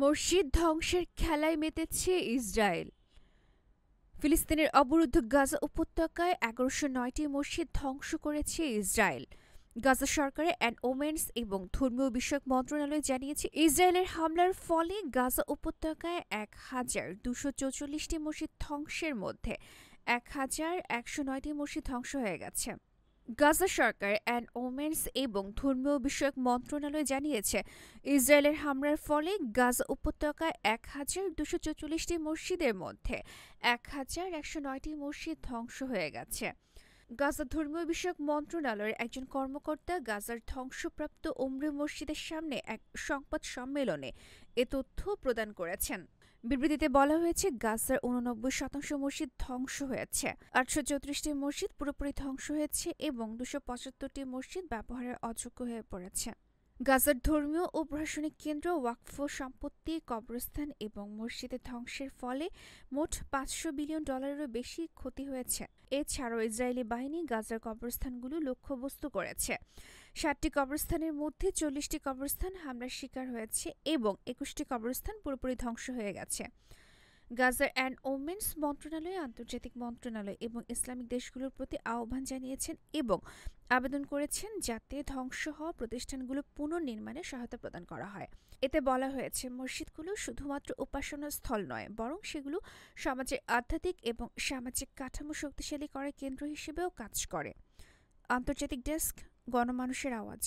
মসজিদ ধ্বংসের খেলায় মেতেছে ইসরায়েল। ফিলিস্তিনের অবরুদ্ধ গাজা উপত্যকায় ১১০৯টি মসজিদ ধ্বংস করেছে ইসরায়েল। গাজা সরকারের ওমেন্স এবং ধর্মীয় বিষয়ক মন্ত্রণালয় জানিয়েছে, ইসরায়েলের হামলার ফলে গাজা উপত্যকায় ১,২৪৪টি মসজিদ ধ্বংসের মধ্যে ১,১০৯টি মসজিদ ধ্বংস হয়ে গেছে। গাজা সরকার ওমেন্স এবং ধর্মীয় বিষয়ক মন্ত্রণালয় জানিয়েছে, ইসরায়েলের হামলার ফলে গাজা উপত্যকায় ১,২৪৪টি মসজিদের মধ্যে ১,১০৯টি মসজিদ ধ্বংস হয়ে গেছে। গাজা ধর্মীয় বিষয়ক মন্ত্রণালয়ের একজন কর্মকর্তা গাজার ধ্বংসপ্রাপ্ত ওমরি মসজিদের সামনে এক সংবাদ সম্মেলনে এ তথ্য প্রদান করেছেন। বিবৃতিতে বলা হয়েছে, গাজার ৮৯% মসজিদ ধ্বংস হয়েছে, ৮৩৪টি মসজিদ পুরোপুরি ধ্বংস হয়েছে এবং ২৭৫টি মসজিদ ব্যবহারের অযোগ্য হয়ে পড়েছে। গাজার ধর্মীয় ও প্রশাসনিক কেন্দ্র, ওয়াকফ সম্পত্তি, কবরস্থান এবং মসজিদের ধ্বংসের ফলে মোট $৫০০ বিলিয়নেরও বেশি ক্ষতি হয়েছে। এছাড়াও ইসরায়েলি বাহিনী গাজার কবরস্থানগুলো লক্ষ্যবস্তু করেছে। ৬০টি কবরস্থানের মধ্যে ৪০টি কবরস্থান হামলার শিকার হয়েছে এবং ২১টি কবরস্থান পুরোপুরি ধ্বংস হয়ে গেছে। গাজার ওমেন্স মন্ত্রণালয় আন্তর্জাতিক মন্ত্রণালয় এবং ইসলামিক দেশগুলোর প্রতি আহ্বান জানিয়েছেন এবং আবেদন করেছেন যাতে ধ্বংস হওয়া প্রতিষ্ঠানগুলো পুনর্নির্মাণে সহায়তা প্রদান করা হয়। এতে বলা হয়েছে, মসজিদগুলো শুধুমাত্র উপাসনা স্থল নয়, বরং সেগুলো সমাজের আধ্যাত্মিক এবং সামাজিক কাঠামো শক্তিশালী করার কেন্দ্র হিসেবেও কাজ করে। আন্তর্জাতিক ডেস্ক, গণমানুষের আওয়াজ।